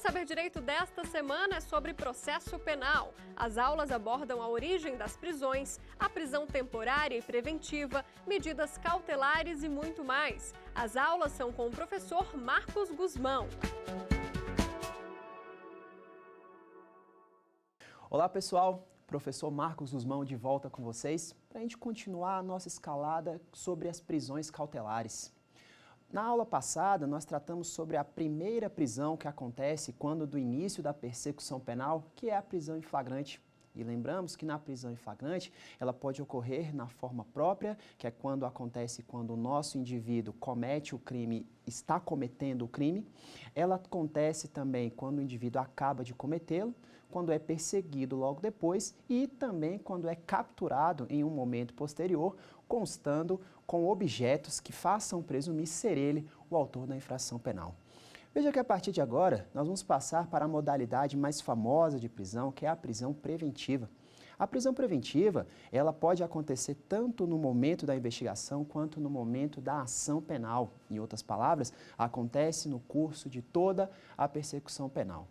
Saber Direito desta semana é sobre processo penal. As aulas abordam a origem das prisões, a prisão temporária e preventiva, medidas cautelares e muito mais. As aulas são com o professor Marcos Guzmão. Olá pessoal, professor Marcos Guzmão de volta com vocês para a gente continuar a nossa escalada sobre as prisões cautelares. Na aula passada, nós tratamos sobre a primeira prisão que acontece quando do início da persecução penal, que é a prisão em flagrante. E lembramos que na prisão em flagrante, ela pode ocorrer na forma própria, que é quando acontece quando o nosso indivíduo comete o crime, está cometendo o crime. Ela acontece também quando o indivíduo acaba de cometê-lo, quando é perseguido logo depois e também quando é capturado em um momento posterior, constando com objetos que façam presumir ser ele o autor da infração penal. Veja que a partir de agora, nós vamos passar para a modalidade mais famosa de prisão, que é a prisão preventiva. A prisão preventiva, ela pode acontecer tanto no momento da investigação quanto no momento da ação penal. Em outras palavras, acontece no curso de toda a persecução penal.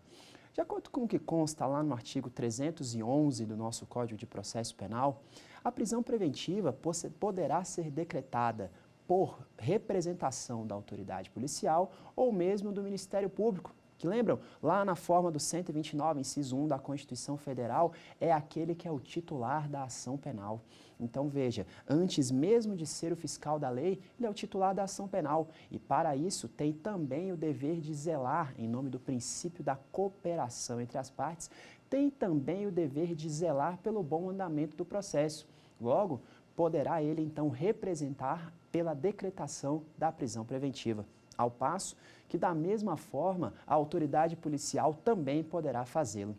De acordo com o que consta lá no artigo 311 do nosso Código de Processo Penal, a prisão preventiva poderá ser decretada por representação da autoridade policial ou mesmo do Ministério Público, que lembram, lá na forma do 129, inciso 1 da Constituição Federal, é aquele que é o titular da ação penal. Então veja, antes mesmo de ser o fiscal da lei, ele é o titular da ação penal e para isso tem também o dever de zelar, em nome do princípio da cooperação entre as partes, tem também o dever de zelar pelo bom andamento do processo. Logo, poderá ele então representar pela decretação da prisão preventiva. Ao passo que, da mesma forma, a autoridade policial também poderá fazê-lo.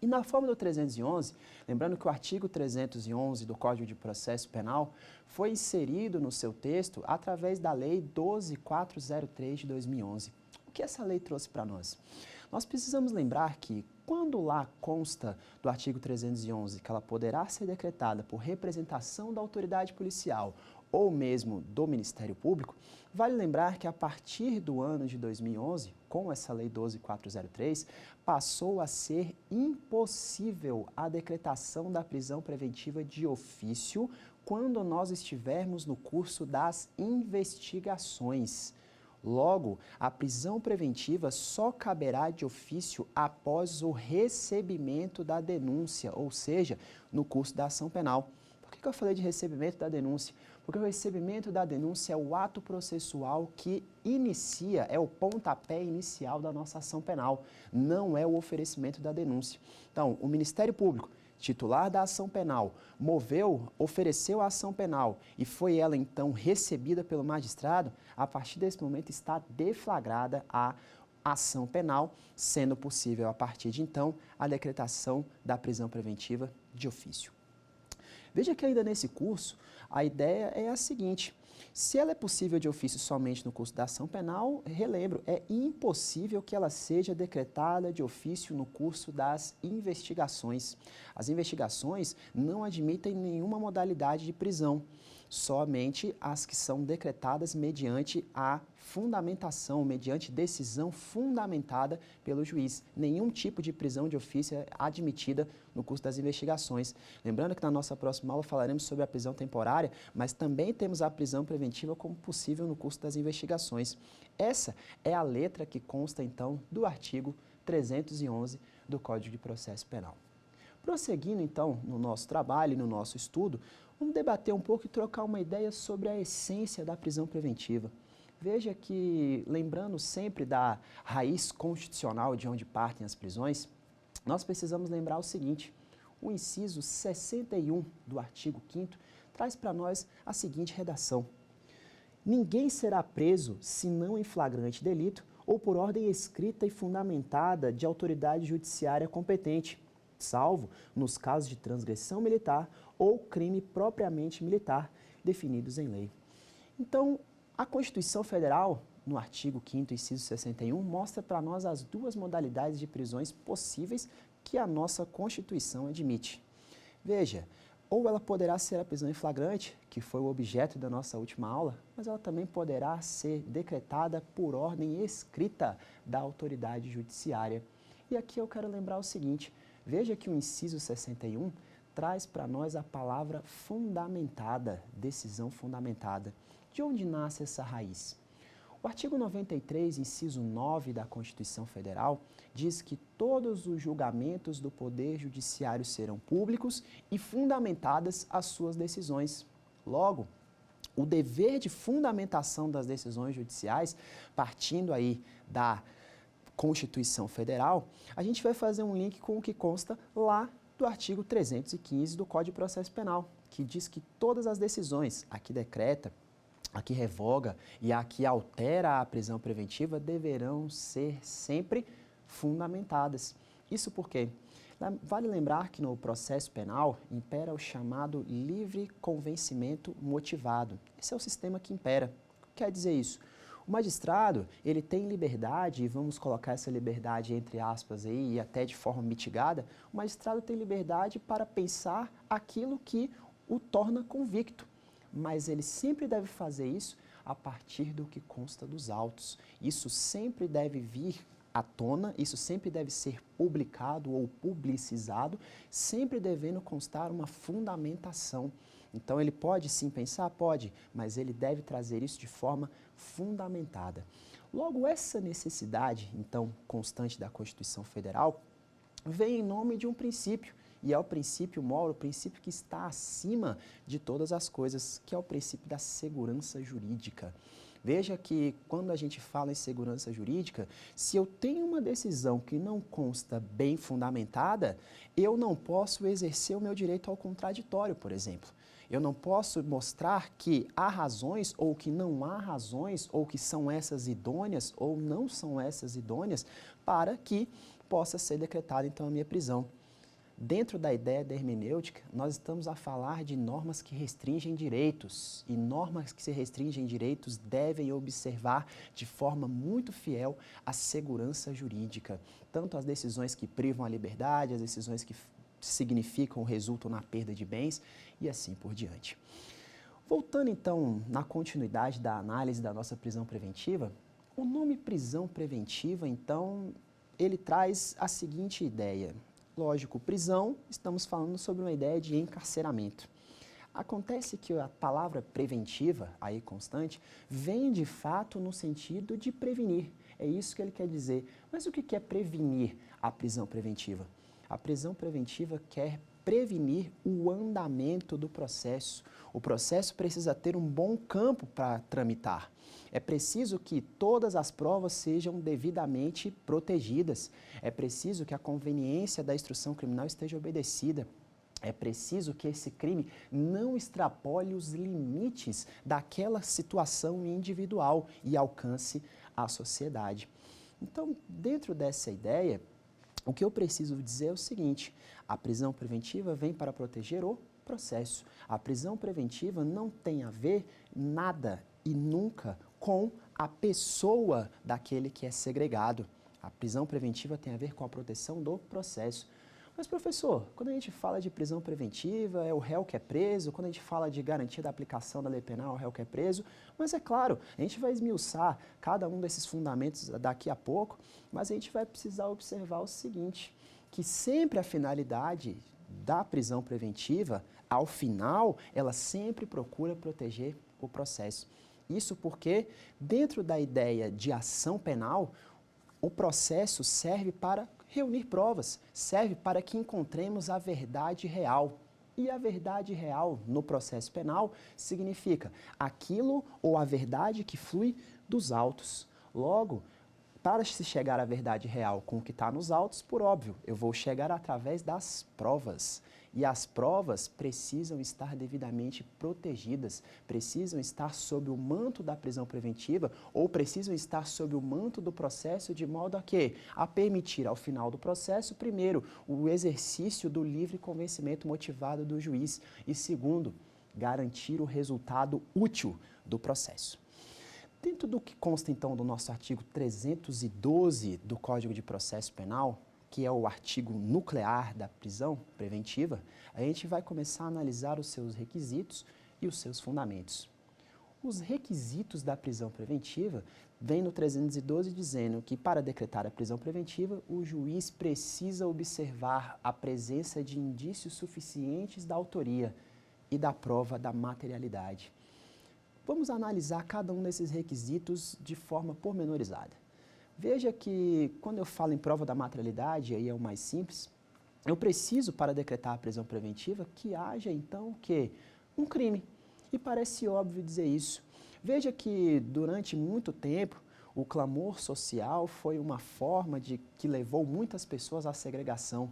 E na forma do 311, lembrando que o artigo 311 do Código de Processo Penal foi inserido no seu texto através da Lei 12.403 de 2011. O que essa lei trouxe para nós? Nós precisamos lembrar que, quando lá consta do artigo 311 que ela poderá ser decretada por representação da autoridade policial ou mesmo do Ministério Público, vale lembrar que a partir do ano de 2011, com essa Lei 12.403, passou a ser impossível a decretação da prisão preventiva de ofício quando nós estivermos no curso das investigações. Logo, a prisão preventiva só caberá de ofício após o recebimento da denúncia, ou seja, no curso da ação penal. Por que eu falei de recebimento da denúncia? Porque o recebimento da denúncia é o ato processual que inicia, é o pontapé inicial da nossa ação penal, não é o oferecimento da denúncia. Então, o Ministério Público, titular da ação penal, ofereceu a ação penal e foi ela então recebida pelo magistrado, a partir desse momento está deflagrada a ação penal, sendo possível a partir de então a decretação da prisão preventiva de ofício. Veja que ainda nesse curso, a ideia é a seguinte: se ela é possível de ofício somente no curso da ação penal, relembro, é impossível que ela seja decretada de ofício no curso das investigações. As investigações não admitem nenhuma modalidade de prisão, somente as que são decretadas mediante a fundamentação, mediante decisão fundamentada pelo juiz. Nenhum tipo de prisão de ofício é admitida no curso das investigações. Lembrando que na nossa próxima aula falaremos sobre a prisão temporária, mas também temos a prisão preventiva como possível no curso das investigações. Essa é a letra que consta então do artigo 311 do Código de Processo Penal. Prosseguindo então no nosso trabalho e no nosso estudo, vamos debater um pouco e trocar uma ideia sobre a essência da prisão preventiva. Veja que, lembrando sempre da raiz constitucional de onde partem as prisões, nós precisamos lembrar o seguinte: o inciso 61 do artigo 5º traz para nós a seguinte redação: ninguém será preso senão em flagrante delito ou por ordem escrita e fundamentada de autoridade judiciária competente, salvo nos casos de transgressão militar ou crime propriamente militar definidos em lei. Então, a Constituição Federal, no artigo 5º, inciso 61, mostra para nós as duas modalidades de prisões possíveis que a nossa Constituição admite. Veja, Ou ela poderá ser a prisão em flagrante, que foi o objeto da nossa última aula, mas ela também poderá ser decretada por ordem escrita da autoridade judiciária. E aqui eu quero lembrar o seguinte, veja que o inciso 61 traz para nós a palavra fundamentada, decisão fundamentada. De onde nasce essa raiz? O artigo 93, inciso 9 da Constituição Federal, diz que todos os julgamentos do Poder Judiciário serão públicos e fundamentadas as suas decisões. Logo, o dever de fundamentação das decisões judiciais, partindo aí da Constituição Federal, a gente vai fazer um link com o que consta lá do artigo 315 do Código de Processo Penal, que diz que todas as decisões, a que decreta, a que revoga e a que altera a prisão preventiva deverão ser sempre fundamentadas. Isso porque vale lembrar que no processo penal impera o chamado livre convencimento motivado. Esse é o sistema que impera. O que quer dizer isso? O magistrado, ele tem liberdade, e vamos colocar essa liberdade entre aspas aí, e até de forma mitigada, o magistrado tem liberdade para pensar aquilo que o torna convicto. Mas ele sempre deve fazer isso a partir do que consta dos autos. Isso sempre deve vir à tona, isso sempre deve ser publicado ou publicizado, sempre devendo constar uma fundamentação. Então ele pode sim pensar? Pode, mas ele deve trazer isso de forma fundamentada. Logo, essa necessidade, então, constante da Constituição Federal, vem em nome de um princípio, e é o princípio moro, o princípio que está acima de todas as coisas, que é o princípio da segurança jurídica. Veja que quando a gente fala em segurança jurídica, se eu tenho uma decisão que não consta bem fundamentada, eu não posso exercer o meu direito ao contraditório, por exemplo. Eu não posso mostrar que há razões ou que não há razões, ou que são essas idôneas ou não são essas idôneas, para que possa ser decretada então a minha prisão. Dentro da ideia da hermenêutica, nós estamos a falar de normas que restringem direitos, e normas que se restringem direitos devem observar de forma muito fiel a segurança jurídica, tanto as decisões que privam a liberdade, as decisões que significam ou resultam na perda de bens e assim por diante. Voltando então na continuidade da análise da nossa prisão preventiva, o nome prisão preventiva, então, ele traz a seguinte ideia. Lógico, prisão, estamos falando sobre uma ideia de encarceramento. Acontece que a palavra preventiva, aí constante, vem de fato no sentido de prevenir. É isso que ele quer dizer. Mas o que é prevenir a prisão preventiva? A prisão preventiva quer prevenir o andamento do processo. O processo precisa ter um bom campo para tramitar. É preciso que todas as provas sejam devidamente protegidas. É preciso que a conveniência da instrução criminal esteja obedecida. É preciso que esse crime não extrapole os limites daquela situação individual e alcance a sociedade. Então, dentro dessa ideia, o que eu preciso dizer é o seguinte: a prisão preventiva vem para proteger o processo. A prisão preventiva não tem a ver nada e nunca com a pessoa daquele que é segregado. A prisão preventiva tem a ver com a proteção do processo. Mas, professor, quando a gente fala de prisão preventiva, é o réu que é preso, quando a gente fala de garantia da aplicação da lei penal, é o réu que é preso, mas é claro, a gente vai esmiuçar cada um desses fundamentos daqui a pouco, mas a gente vai precisar observar o seguinte, que sempre a finalidade da prisão preventiva, ao final, ela sempre procura proteger o processo. Isso porque, dentro da ideia de ação penal, o processo serve para reunir provas, serve para que encontremos a verdade real. E a verdade real no processo penal significa aquilo ou a verdade que flui dos autos. Logo, para se chegar à verdade real com o que está nos autos, por óbvio, eu vou chegar através das provas. E as provas precisam estar devidamente protegidas, precisam estar sob o manto da prisão preventiva ou precisam estar sob o manto do processo de modo a quê? A permitir ao final do processo, primeiro, o exercício do livre convencimento motivado do juiz e segundo, garantir o resultado útil do processo. Dentro do que consta então do nosso artigo 312 do Código de Processo Penal, que é o artigo nuclear da prisão preventiva, a gente vai começar a analisar os seus requisitos e os seus fundamentos. Os requisitos da prisão preventiva vêm no 312 dizendo que para decretar a prisão preventiva, o juiz precisa observar a presença de indícios suficientes da autoria e da prova da materialidade. Vamos analisar cada um desses requisitos de forma pormenorizada. Veja que quando eu falo em prova da materialidade, aí é o mais simples, eu preciso, para decretar a prisão preventiva, que haja então o quê? Um crime. E parece óbvio dizer isso. Veja que durante muito tempo o clamor social foi uma forma que levou muitas pessoas à segregação.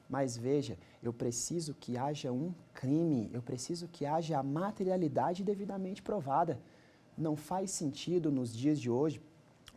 Mas veja, eu preciso que haja um crime, eu preciso que haja a materialidade devidamente provada. Não faz sentido nos dias de hoje,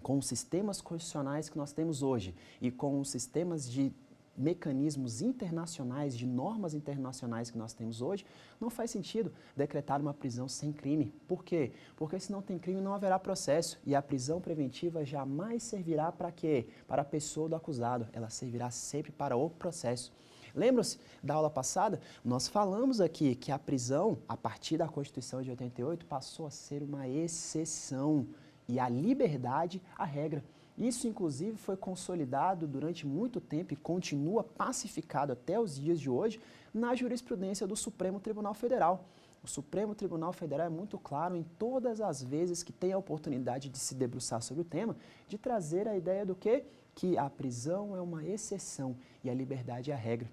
com os sistemas constitucionais que nós temos hoje e com os sistemas de mecanismos internacionais, de normas internacionais que nós temos hoje, não faz sentido decretar uma prisão sem crime. Por quê? Porque se não tem crime não haverá processo e a prisão preventiva jamais servirá para quê? Para a pessoa do acusado, ela servirá sempre para o processo. Lembram-se da aula passada? Nós falamos aqui que a prisão, a partir da Constituição de 88, passou a ser uma exceção e a liberdade a regra. Isso, inclusive, foi consolidado durante muito tempo e continua pacificado até os dias de hoje na jurisprudência do Supremo Tribunal Federal. O Supremo Tribunal Federal é muito claro em todas as vezes que tem a oportunidade de se debruçar sobre o tema, de trazer a ideia do quê? Que a prisão é uma exceção e a liberdade é a regra.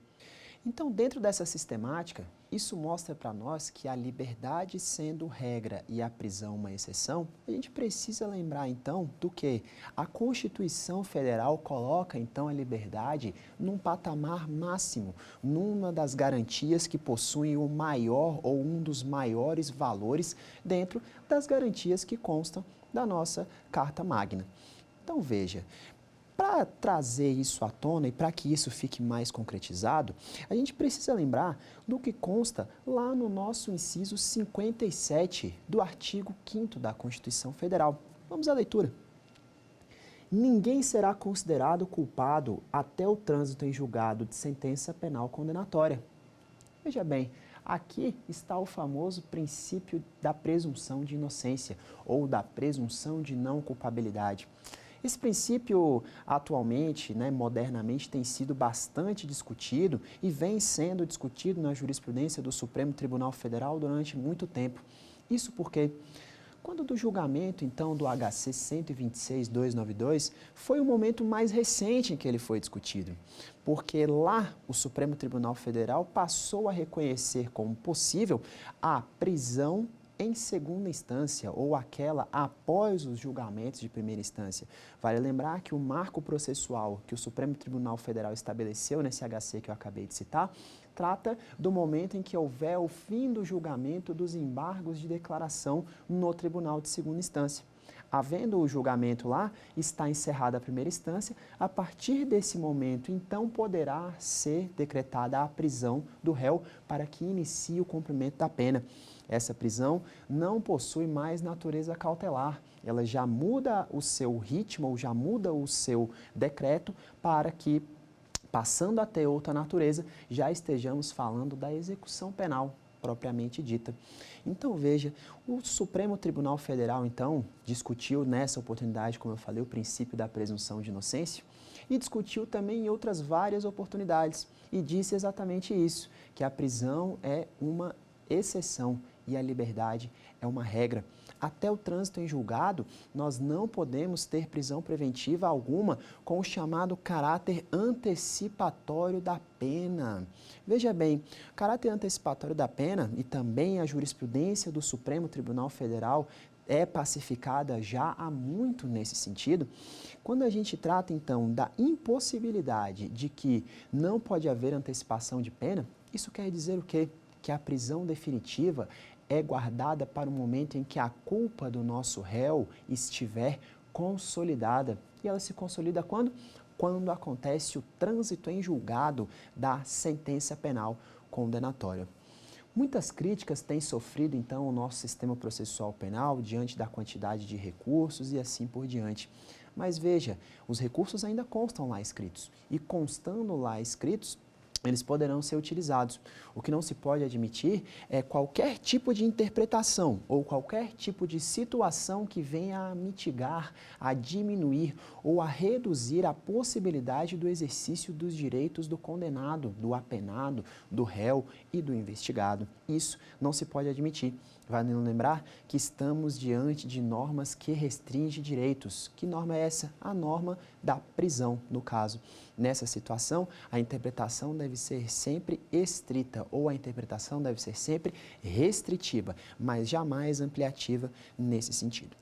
Então, dentro dessa sistemática, isso mostra para nós que a liberdade sendo regra e a prisão uma exceção, a gente precisa lembrar então do que a Constituição Federal coloca então a liberdade num patamar máximo, numa das garantias que possuem o maior ou um dos maiores valores dentro das garantias que constam da nossa Carta Magna. Então veja, para trazer isso à tona e para que isso fique mais concretizado, a gente precisa lembrar do que consta lá no nosso inciso 57 do artigo 5º da Constituição Federal. Vamos à leitura. Ninguém será considerado culpado até o trânsito em julgado de sentença penal condenatória. Veja bem, aqui está o famoso princípio da presunção de inocência ou da presunção de não culpabilidade. Esse princípio, atualmente, modernamente, tem sido bastante discutido e vem sendo discutido na jurisprudência do Supremo Tribunal Federal durante muito tempo. Isso porque, quando do julgamento, então, do HC 126.292, foi o momento mais recente em que ele foi discutido, porque lá o Supremo Tribunal Federal passou a reconhecer como possível a prisão em segunda instância ou aquela após os julgamentos de primeira instância. Vale lembrar que o marco processual que o Supremo Tribunal Federal estabeleceu nesse HC que eu acabei de citar, trata do momento em que houver o fim do julgamento dos embargos de declaração no Tribunal de Segunda Instância. Havendo o julgamento lá, está encerrada a primeira instância, a partir desse momento, então, poderá ser decretada a prisão do réu para que inicie o cumprimento da pena. Essa prisão não possui mais natureza cautelar, ela já muda o seu ritmo ou já muda o seu decreto para que, passando a ter outra natureza, já estejamos falando da execução penal propriamente dita. Então veja, o Supremo Tribunal Federal então discutiu nessa oportunidade, como eu falei, o princípio da presunção de inocência e discutiu também em outras várias oportunidades e disse exatamente isso, que a prisão é uma exceção e a liberdade é uma regra. Até o trânsito em julgado, nós não podemos ter prisão preventiva alguma com o chamado caráter antecipatório da pena. Veja bem, o caráter antecipatório da pena e também a jurisprudência do Supremo Tribunal Federal é pacificada já há muito nesse sentido. Quando a gente trata, então, da impossibilidade de que não pode haver antecipação de pena, isso quer dizer o quê? Que a prisão definitiva é guardada para o momento em que a culpa do nosso réu estiver consolidada. E ela se consolida quando? Quando acontece o trânsito em julgado da sentença penal condenatória. Muitas críticas têm sofrido, então, o nosso sistema processual penal diante da quantidade de recursos e assim por diante. Mas veja, os recursos ainda constam lá escritos. E constando lá escritos, eles poderão ser utilizados. O que não se pode admitir é qualquer tipo de interpretação ou qualquer tipo de situação que venha a mitigar, a diminuir ou a reduzir a possibilidade do exercício dos direitos do condenado, do apenado, do réu e do investigado. Isso não se pode admitir. Vale lembrar que estamos diante de normas que restringem direitos. Que norma é essa? A norma da prisão, no caso. Nessa situação, a interpretação deve ser sempre estrita ou a interpretação deve ser sempre restritiva, mas jamais ampliativa nesse sentido.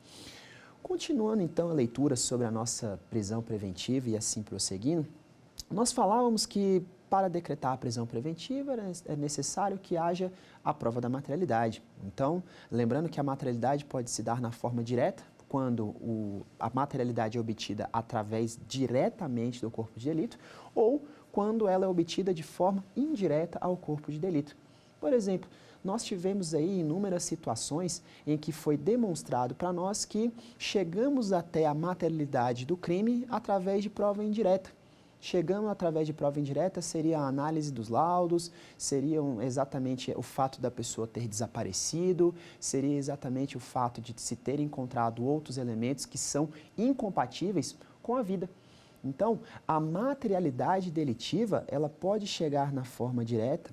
Continuando então a leitura sobre a nossa prisão preventiva e assim prosseguindo, nós falávamos que para decretar a prisão preventiva é necessário que haja a prova da materialidade. Então, lembrando que a materialidade pode se dar na forma direta, quando a materialidade é obtida através diretamente do corpo de delito, ou quando ela é obtida de forma indireta ao corpo de delito. Por exemplo, nós tivemos aí inúmeras situações em que foi demonstrado para nós que chegamos até a materialidade do crime através de prova indireta. Chegando através de prova indireta seria a análise dos laudos, seria exatamente o fato da pessoa ter desaparecido, seria exatamente o fato de se ter encontrado outros elementos que são incompatíveis com a vida. Então, a materialidade delitiva, ela pode chegar na forma direta,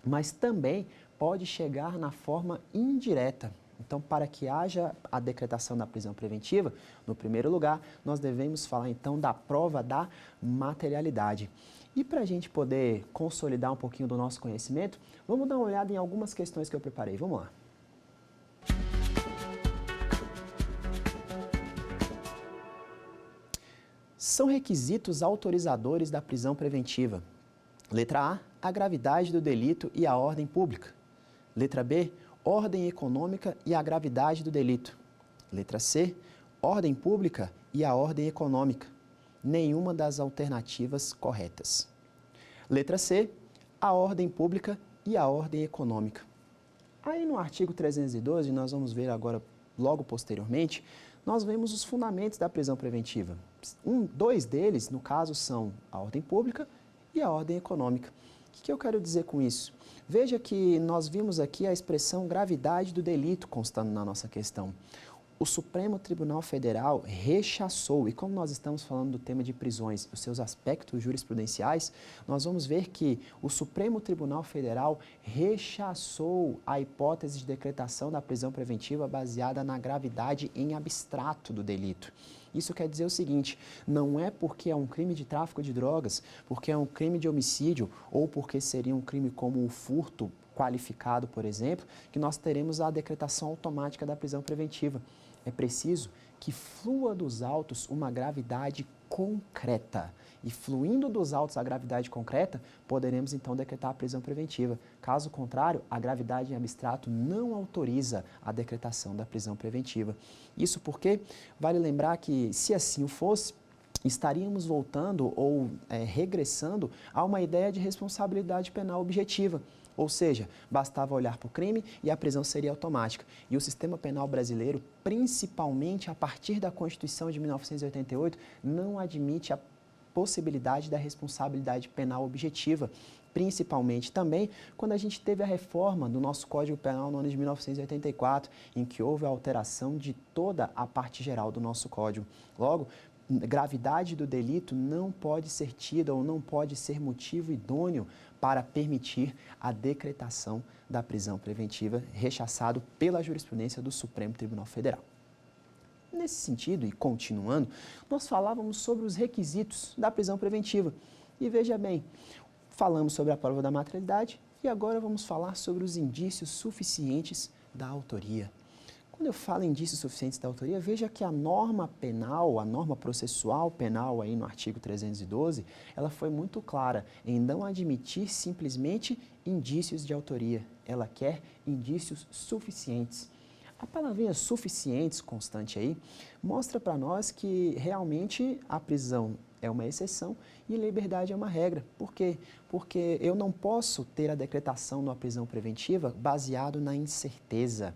mas também pode chegar na forma indireta. Então, para que haja a decretação da prisão preventiva, no primeiro lugar, nós devemos falar então da prova da materialidade. E para a gente poder consolidar um pouquinho do nosso conhecimento, vamos dar uma olhada em algumas questões que eu preparei. Vamos lá. São requisitos autorizadores da prisão preventiva. Letra A, a gravidade do delito e a ordem pública. Letra B, ordem econômica e a gravidade do delito. Letra C, ordem pública e a ordem econômica. Nenhuma das alternativas corretas. Letra C, a ordem pública e a ordem econômica. Aí no artigo 312, nós vamos ver agora, logo posteriormente, nós vemos os fundamentos da prisão preventiva. Dois deles, no caso, são a ordem pública e a ordem econômica. O que eu quero dizer com isso? Veja que nós vimos aqui a expressão gravidade do delito constando na nossa questão. O Supremo Tribunal Federal rechaçou, e como nós estamos falando do tema de prisões, os seus aspectos jurisprudenciais, nós vamos ver que o Supremo Tribunal Federal rechaçou a hipótese de decretação da prisão preventiva baseada na gravidade em abstrato do delito. Isso quer dizer o seguinte, não é porque é um crime de tráfico de drogas, porque é um crime de homicídio ou porque seria um crime como o furto qualificado, por exemplo, que nós teremos a decretação automática da prisão preventiva. É preciso que flua dos autos uma gravidade concreta. E fluindo dos autos a gravidade concreta, poderemos então decretar a prisão preventiva. Caso contrário, a gravidade em abstrato não autoriza a decretação da prisão preventiva. Isso porque vale lembrar que, se assim o fosse, estaríamos voltando ou regressando a uma ideia de responsabilidade penal objetiva. Ou seja, bastava olhar para o crime e a prisão seria automática. E o sistema penal brasileiro, principalmente a partir da Constituição de 1988, não admite a possibilidade da responsabilidade penal objetiva, principalmente também quando a gente teve a reforma do nosso Código Penal no ano de 1984, em que houve a alteração de toda a parte geral do nosso Código. Logo, gravidade do delito não pode ser tida ou não pode ser motivo idôneo para permitir a decretação da prisão preventiva, rechaçado pela jurisprudência do Supremo Tribunal Federal. Nesse sentido, e continuando, nós falávamos sobre os requisitos da prisão preventiva. E veja bem, falamos sobre a prova da materialidade e agora vamos falar sobre os indícios suficientes da autoria. Quando eu falo em indícios suficientes da autoria, veja que a norma penal, a norma processual penal aí no artigo 312, ela foi muito clara em não admitir simplesmente indícios de autoria. Ela quer indícios suficientes. A palavrinha suficientes, constante aí, mostra para nós que realmente a prisão é uma exceção e liberdade é uma regra. Por quê? Porque eu não posso ter a decretação de uma prisão preventiva baseado na incerteza.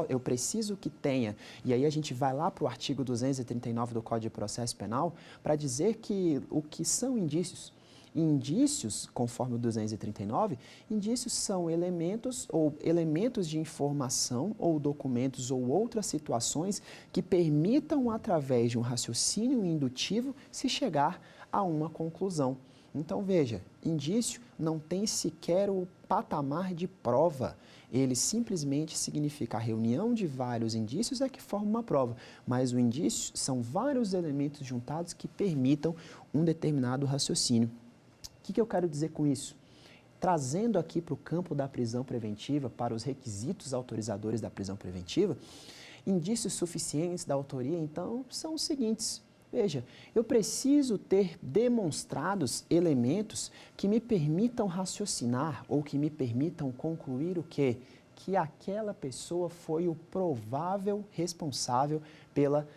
Eu preciso que tenha. E aí a gente vai lá para o artigo 239 do Código de Processo Penal para dizer que o que são indícios. Indícios, conforme o 239, indícios são elementos ou elementos de informação ou documentos ou outras situações que permitam, através de um raciocínio indutivo, se chegar a uma conclusão. Então, veja, indício não tem sequer o patamar de prova. Ele simplesmente significa a reunião de vários indícios é que forma uma prova. Mas o indício são vários elementos juntados que permitam um determinado raciocínio. O que eu quero dizer com isso? Trazendo aqui para o campo da prisão preventiva, para os requisitos autorizadores da prisão preventiva, indícios suficientes da autoria, então, são os seguintes. Veja, eu preciso ter demonstrados elementos que me permitam raciocinar ou que me permitam concluir o quê? Que aquela pessoa foi o provável responsável pela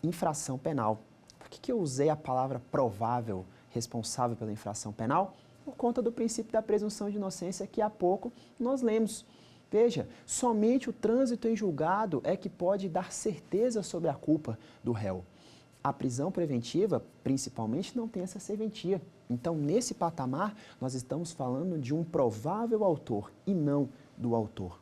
infração penal. Por que eu usei a palavra provável responsável pela infração penal? Por conta do princípio da presunção de inocência que há pouco nós lemos. Veja, somente o trânsito em julgado é que pode dar certeza sobre a culpa do réu. A prisão preventiva, principalmente, não tem essa serventia. Então, nesse patamar, nós estamos falando de um provável autor e não do autor.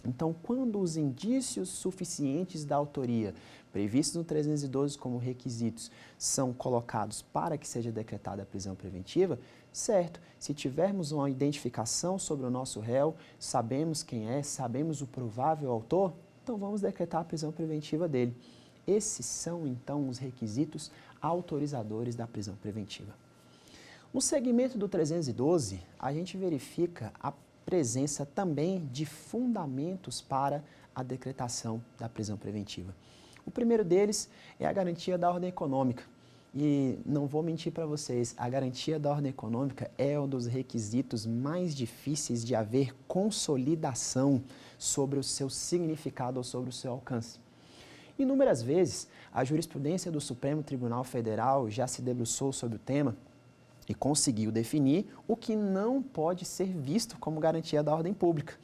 Então, quando os indícios suficientes da autoria, previstos no 312 como requisitos, são colocados para que seja decretada a prisão preventiva, certo, se tivermos uma identificação sobre o nosso réu, sabemos quem é, sabemos o provável autor, então vamos decretar a prisão preventiva dele. Esses são, então, os requisitos autorizadores da prisão preventiva. No segmento do 312, a gente verifica a presença também de fundamentos para a decretação da prisão preventiva. O primeiro deles é a garantia da ordem econômica. E não vou mentir para vocês, a garantia da ordem econômica é um dos requisitos mais difíceis de haver consolidação sobre o seu significado ou sobre o seu alcance. Inúmeras vezes, a jurisprudência do Supremo Tribunal Federal já se debruçou sobre o tema e conseguiu definir o que não pode ser visto como garantia da ordem pública.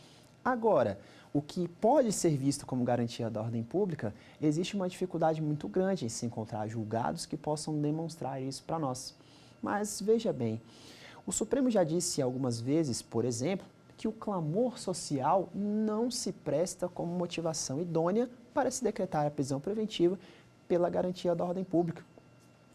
Agora, o que pode ser visto como garantia da ordem pública, existe uma dificuldade muito grande em se encontrar julgados que possam demonstrar isso para nós. Mas veja bem, o Supremo já disse algumas vezes, por exemplo, que o clamor social não se presta como motivação idônea para se decretar a prisão preventiva pela garantia da ordem pública.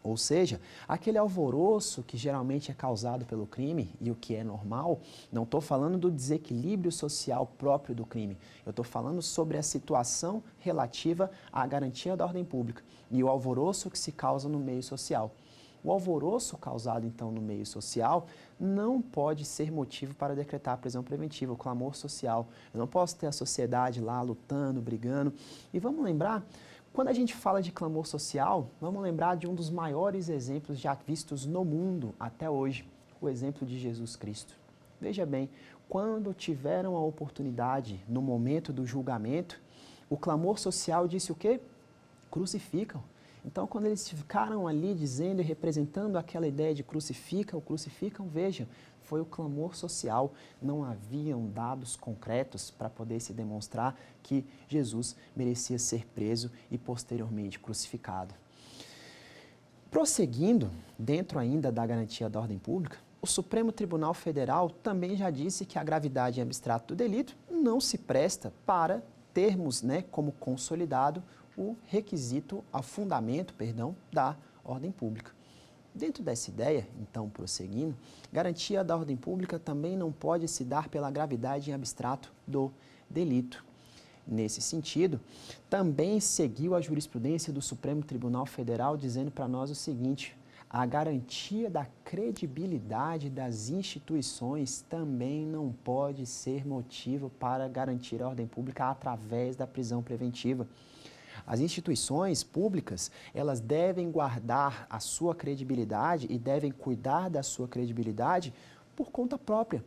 Ou seja, aquele alvoroço que geralmente é causado pelo crime, e o que é normal, não estou falando do desequilíbrio social próprio do crime, eu estou falando sobre a situação relativa à garantia da ordem pública e o alvoroço que se causa no meio social. O alvoroço causado, então, no meio social não pode ser motivo para decretar a prisão preventiva, o clamor social. Eu não posso ter a sociedade lá lutando, brigando. E vamos lembrar, quando a gente fala de clamor social, vamos lembrar de um dos maiores exemplos já vistos no mundo até hoje, o exemplo de Jesus Cristo. Veja bem, quando tiveram a oportunidade, no momento do julgamento, o clamor social disse o quê? Crucificam. Então, quando eles ficaram ali dizendo e representando aquela ideia de crucificam, veja, foi o clamor social. Não haviam dados concretos para poder se demonstrar que Jesus merecia ser preso e posteriormente crucificado. Prosseguindo, dentro ainda da garantia da ordem pública, o Supremo Tribunal Federal também já disse que a gravidade em abstrato do delito não se presta para termos, como consolidado o requisito, a fundamento, da ordem pública. Dentro dessa ideia, então, prosseguindo, garantia da ordem pública também não pode se dar pela gravidade em abstrato do delito. Nesse sentido, também seguiu a jurisprudência do Supremo Tribunal Federal dizendo para nós o seguinte: a garantia da credibilidade das instituições também não pode ser motivo para garantir a ordem pública através da prisão preventiva. As instituições públicas, elas devem guardar a sua credibilidade e devem cuidar da sua credibilidade por conta própria.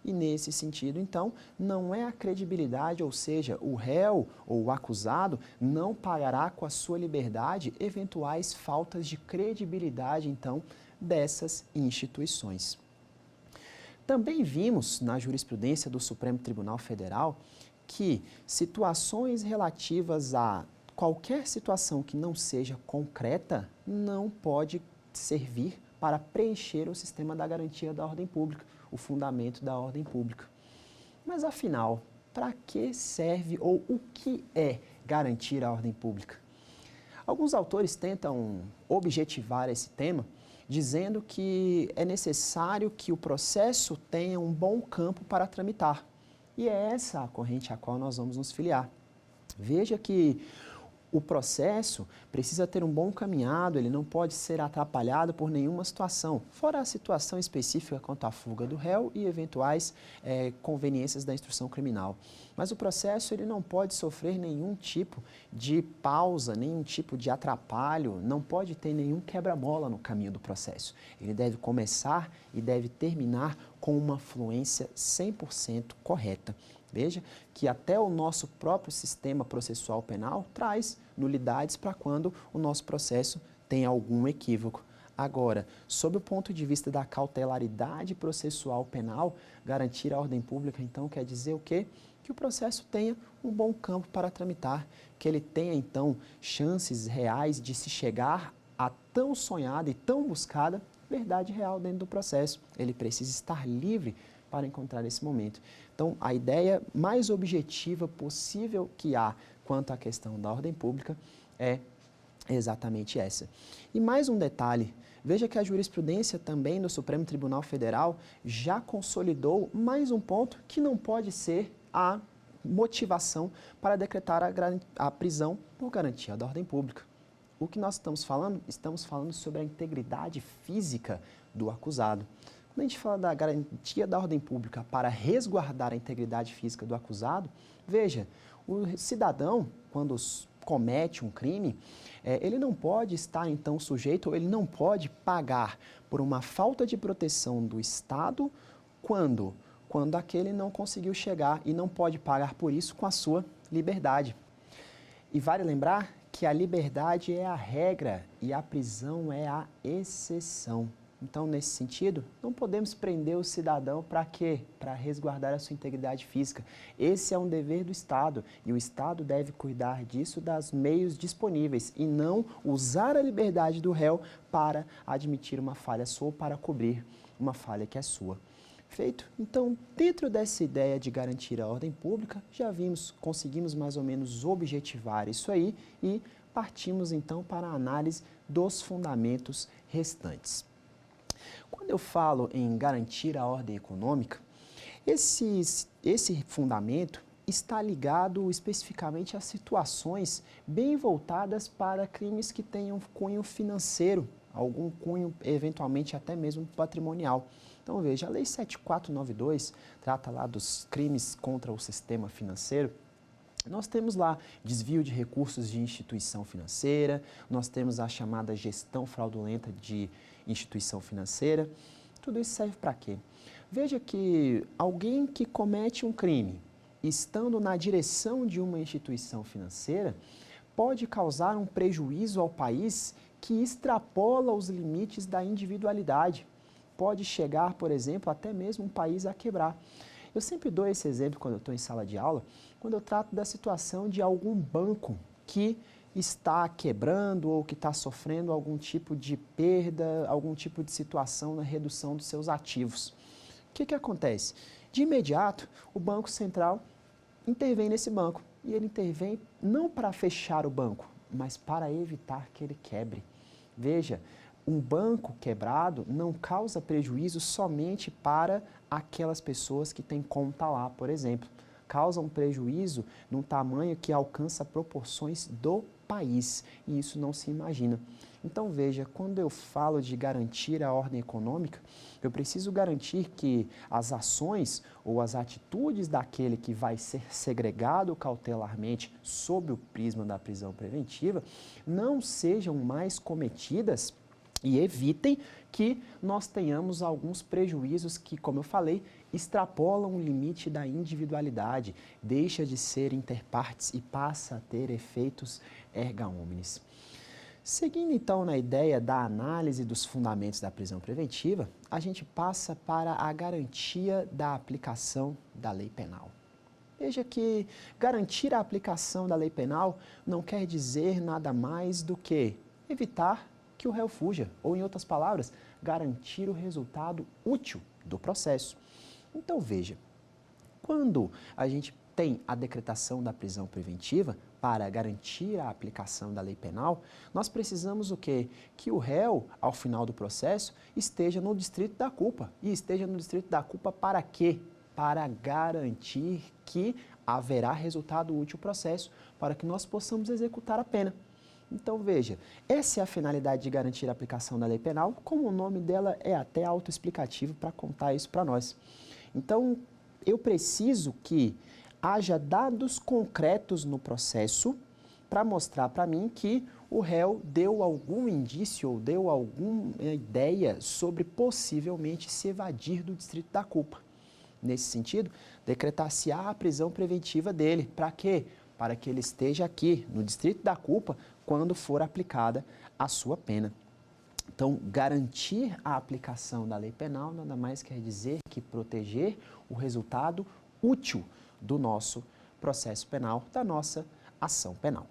E nesse sentido, então, não é a credibilidade, ou seja, o réu ou o acusado não pagará com a sua liberdade eventuais faltas de credibilidade, então, dessas instituições. Também vimos na jurisprudência do Supremo Tribunal Federal que situações relativas a qualquer situação que não seja concreta não pode servir para preencher o sistema da garantia da ordem pública, o fundamento da ordem pública. Mas, afinal, para que serve ou o que é garantir a ordem pública? Alguns autores tentam objetivar esse tema, dizendo que é necessário que o processo tenha um bom campo para tramitar. E é essa a corrente à qual nós vamos nos filiar. Veja que o processo precisa ter um bom caminhado, ele não pode ser atrapalhado por nenhuma situação, fora a situação específica quanto à fuga do réu e eventuais conveniências da instrução criminal. Mas o processo ele não pode sofrer nenhum tipo de pausa, nenhum tipo de atrapalho, não pode ter nenhum quebra-mola no caminho do processo. Ele deve começar e deve terminar com uma fluência 100% correta. Veja que até o nosso próprio sistema processual penal traz nulidades para quando o nosso processo tem algum equívoco. Agora, sob o ponto de vista da cautelaridade processual penal, garantir a ordem pública, então, quer dizer o quê? Que o processo tenha um bom campo para tramitar, que ele tenha, então, chances reais de se chegar a tão sonhada e tão buscada verdade real dentro do processo. Ele precisa estar livre para encontrar esse momento. Então, a ideia mais objetiva possível que há quanto à questão da ordem pública é exatamente essa. E mais um detalhe, veja que a jurisprudência também do Supremo Tribunal Federal já consolidou mais um ponto que não pode ser a motivação para decretar a prisão por garantia da ordem pública. O que nós estamos falando? Estamos falando sobre a integridade física do acusado. Quando a gente fala da garantia da ordem pública para resguardar a integridade física do acusado, veja, o cidadão, quando comete um crime, ele não pode estar, então, sujeito, ou ele não pode pagar por uma falta de proteção do Estado quando aquele não conseguiu chegar e não pode pagar por isso com a sua liberdade. E vale lembrar que a liberdade é a regra e a prisão é a exceção. Então, nesse sentido, não podemos prender o cidadão para quê? Para resguardar a sua integridade física. Esse é um dever do Estado e o Estado deve cuidar disso das meios disponíveis e não usar a liberdade do réu para admitir uma falha sua ou para cobrir uma falha que é sua. Feito? Então, dentro dessa ideia de garantir a ordem pública, conseguimos mais ou menos objetivar isso aí e partimos então para a análise dos fundamentos restantes. Quando eu falo em garantir a ordem econômica, esse fundamento está ligado especificamente a situações bem voltadas para crimes que tenham cunho financeiro, algum cunho eventualmente até mesmo patrimonial. Então veja, a Lei 7492 trata lá dos crimes contra o sistema financeiro. Nós temos lá desvio de recursos de instituição financeira, nós temos a chamada gestão fraudulenta de instituição financeira. Tudo isso serve para quê? Veja que alguém que comete um crime, estando na direção de uma instituição financeira, pode causar um prejuízo ao país que extrapola os limites da individualidade. Pode chegar, por exemplo, até mesmo um país a quebrar. Eu sempre dou esse exemplo quando eu estou em sala de aula, quando eu trato da situação de algum banco que está quebrando ou que está sofrendo algum tipo de perda, algum tipo de situação na redução dos seus ativos. O que acontece? De imediato, o Banco Central intervém nesse banco e ele intervém não para fechar o banco, mas para evitar que ele quebre. Veja, um banco quebrado não causa prejuízo somente para aquelas pessoas que têm conta lá, por exemplo. Causa um prejuízo num tamanho que alcança proporções do país, e isso não se imagina. Então veja, quando eu falo de garantir a ordem econômica, eu preciso garantir que as ações ou as atitudes daquele que vai ser segregado cautelarmente sob o prisma da prisão preventiva não sejam mais cometidas e evitem que nós tenhamos alguns prejuízos que, como eu falei, extrapolam o limite da individualidade, deixa de ser interpartes e passa a ter efeitos erga omnes. Seguindo então na ideia da análise dos fundamentos da prisão preventiva, a gente passa para a garantia da aplicação da lei penal. Veja que garantir a aplicação da lei penal não quer dizer nada mais do que evitar que o réu fuja, ou, em outras palavras, garantir o resultado útil do processo. Então, veja, quando a gente tem a decretação da prisão preventiva para garantir a aplicação da lei penal, nós precisamos o quê? Que o réu, ao final do processo, esteja no distrito da culpa. E esteja no distrito da culpa para quê? Para garantir que haverá resultado útil ao processo, para que nós possamos executar a pena. Então, veja, essa é a finalidade de garantir a aplicação da lei penal, como o nome dela é até autoexplicativo para contar isso para nós. Então, eu preciso que haja dados concretos no processo para mostrar para mim que o réu deu algum indício ou deu alguma ideia sobre possivelmente se evadir do distrito da culpa. Nesse sentido, decretar-se-á a prisão preventiva dele. Para quê? Para que ele esteja aqui, no distrito da culpa, quando for aplicada a sua pena. Então, garantir a aplicação da lei penal nada mais quer dizer que proteger o resultado útil do nosso processo penal, da nossa ação penal.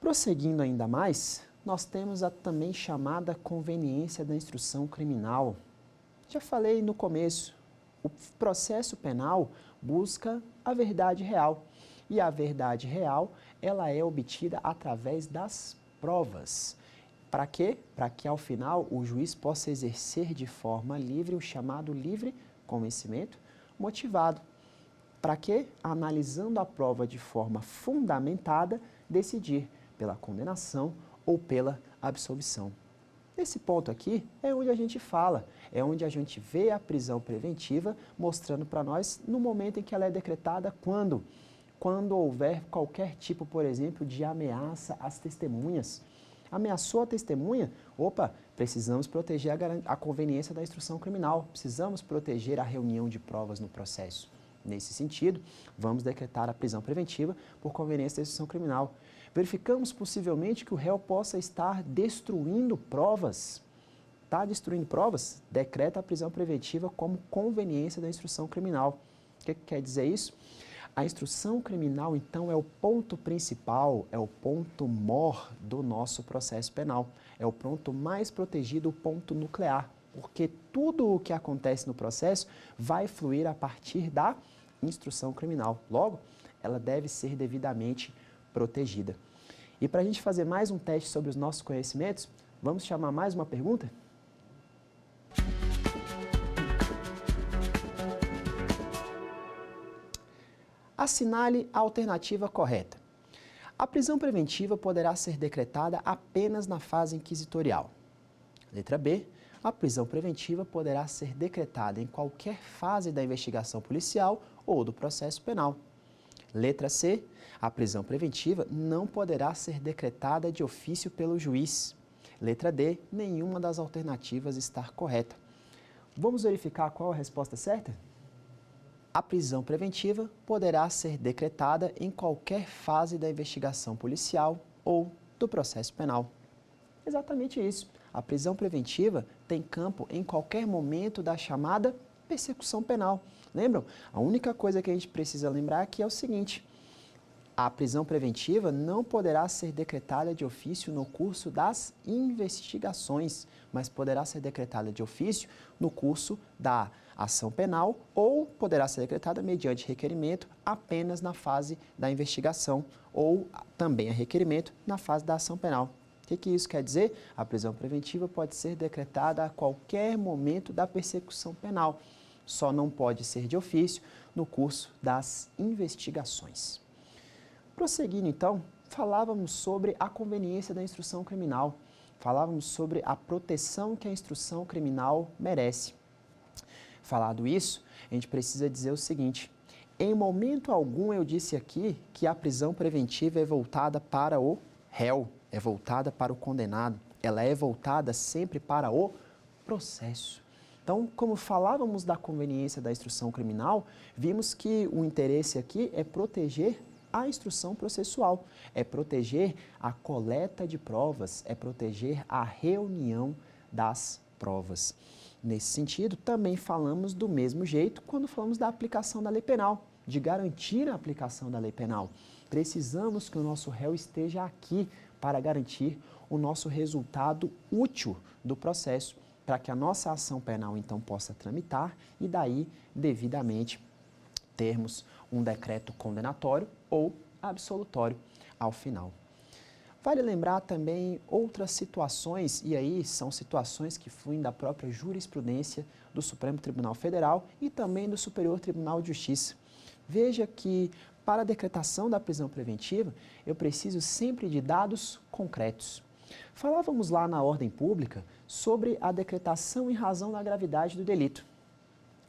Prosseguindo ainda mais, nós temos a também chamada conveniência da instrução criminal. Já falei no começo, o processo penal busca a verdade real. E a verdade real, ela é obtida através das provas. Para quê? Para que, ao final, o juiz possa exercer de forma livre o chamado livre convencimento motivado. Para quê? Analisando a prova de forma fundamentada, decidir pela condenação ou pela absolvição. Nesse ponto aqui é onde a gente fala, é onde a gente vê a prisão preventiva mostrando para nós no momento em que ela é decretada, quando houver qualquer tipo, por exemplo, de ameaça às testemunhas. Ameaçou a testemunha? Opa, precisamos proteger a conveniência da instrução criminal, precisamos proteger a reunião de provas no processo. Nesse sentido, vamos decretar a prisão preventiva por conveniência da instrução criminal. Verificamos possivelmente que o réu possa estar destruindo provas. Está destruindo provas? Decreta a prisão preventiva como conveniência da instrução criminal. O que quer dizer isso? A instrução criminal, então, é o ponto principal, é o ponto mor do nosso processo penal. É o ponto mais protegido, o ponto nuclear, porque tudo o que acontece no processo vai fluir a partir da instrução criminal. Logo, ela deve ser devidamente protegida. E para a gente fazer mais um teste sobre os nossos conhecimentos, vamos chamar mais uma pergunta? Assinale a alternativa correta. A prisão preventiva poderá ser decretada apenas na fase inquisitorial. Letra B. A prisão preventiva poderá ser decretada em qualquer fase da investigação policial ou do processo penal. Letra C. A prisão preventiva não poderá ser decretada de ofício pelo juiz. Letra D. Nenhuma das alternativas está correta. Vamos verificar qual a resposta certa? A prisão preventiva poderá ser decretada em qualquer fase da investigação policial ou do processo penal. Exatamente isso. A prisão preventiva tem campo em qualquer momento da chamada persecução penal. Lembram? A única coisa que a gente precisa lembrar aqui é o seguinte: a prisão preventiva não poderá ser decretada de ofício no curso das investigações, mas poderá ser decretada de ofício no curso da ação penal ou poderá ser decretada mediante requerimento apenas na fase da investigação ou também a requerimento na fase da ação penal. O que isso quer dizer? A prisão preventiva pode ser decretada a qualquer momento da persecução penal, só não pode ser de ofício no curso das investigações. Prosseguindo então, falávamos sobre a conveniência da instrução criminal, falávamos sobre a proteção que a instrução criminal merece. Falado isso, a gente precisa dizer o seguinte: em momento algum eu disse aqui que a prisão preventiva é voltada para o réu, é voltada para o condenado, ela é voltada sempre para o processo. Então, como falávamos da conveniência da instrução criminal, vimos que o interesse aqui é proteger a instrução processual, é proteger a coleta de provas, é proteger a reunião das provas. Nesse sentido, também falamos do mesmo jeito quando falamos da aplicação da lei penal. de garantir a aplicação da lei penal. Precisamos que o nosso réu esteja aqui para garantir o nosso resultado útil do processo, para que a nossa ação penal então possa tramitar e daí devidamente termos um decreto condenatório ou absolutório ao final. Vale lembrar também outras situações, e aí são situações que fluem da própria jurisprudência do Supremo Tribunal Federal e também do Superior Tribunal de Justiça. Veja que para a decretação da prisão preventiva, eu preciso sempre de dados concretos. Falávamos lá na ordem pública sobre a decretação em razão da gravidade do delito.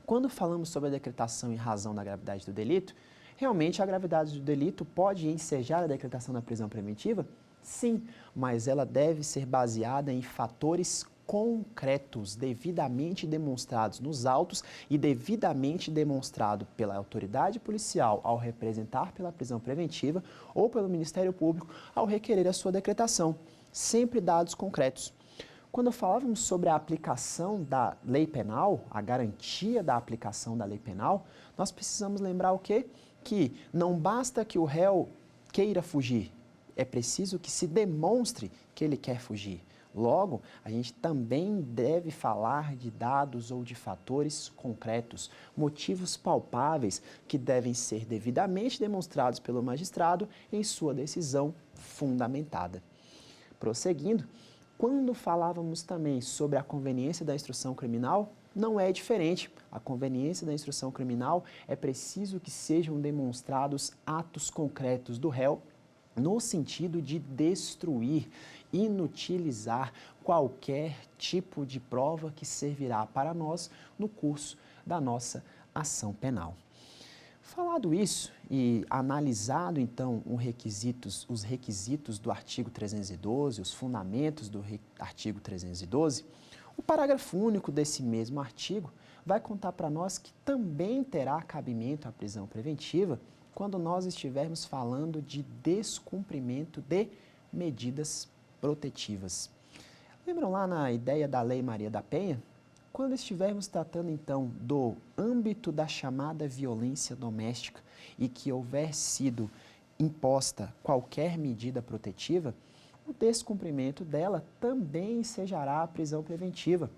Quando falamos sobre a decretação em razão da gravidade do delito, realmente a gravidade do delito pode ensejar a decretação da prisão preventiva? Sim, mas ela deve ser baseada em fatores concretos, devidamente demonstrados nos autos e devidamente demonstrado pela autoridade policial ao representar pela prisão preventiva ou pelo Ministério Público ao requerer a sua decretação. Sempre dados concretos. Quando falávamos sobre a aplicação da lei penal, a garantia da aplicação da lei penal, nós precisamos lembrar o quê? Que não basta que o réu queira fugir, é preciso que se demonstre que ele quer fugir. Logo, a gente também deve falar de dados ou de fatores concretos, motivos palpáveis que devem ser devidamente demonstrados pelo magistrado em sua decisão fundamentada. Prosseguindo, quando falávamos também sobre a conveniência da instrução criminal, não é diferente. A conveniência da instrução criminal é preciso que sejam demonstrados atos concretos do réu no sentido de destruir, inutilizar qualquer tipo de prova que servirá para nós no curso da nossa ação penal. Falado isso e analisado então os requisitos do artigo 312, os fundamentos do artigo 312, o parágrafo único desse mesmo artigo vai contar para nós que também terá cabimento a prisão preventiva quando nós estivermos falando de descumprimento de medidas protetivas. Lembram lá na ideia da Lei Maria da Penha? Quando estivermos tratando, então, do âmbito da chamada violência doméstica e que houver sido imposta qualquer medida protetiva, o descumprimento dela também ensejará a prisão preventiva.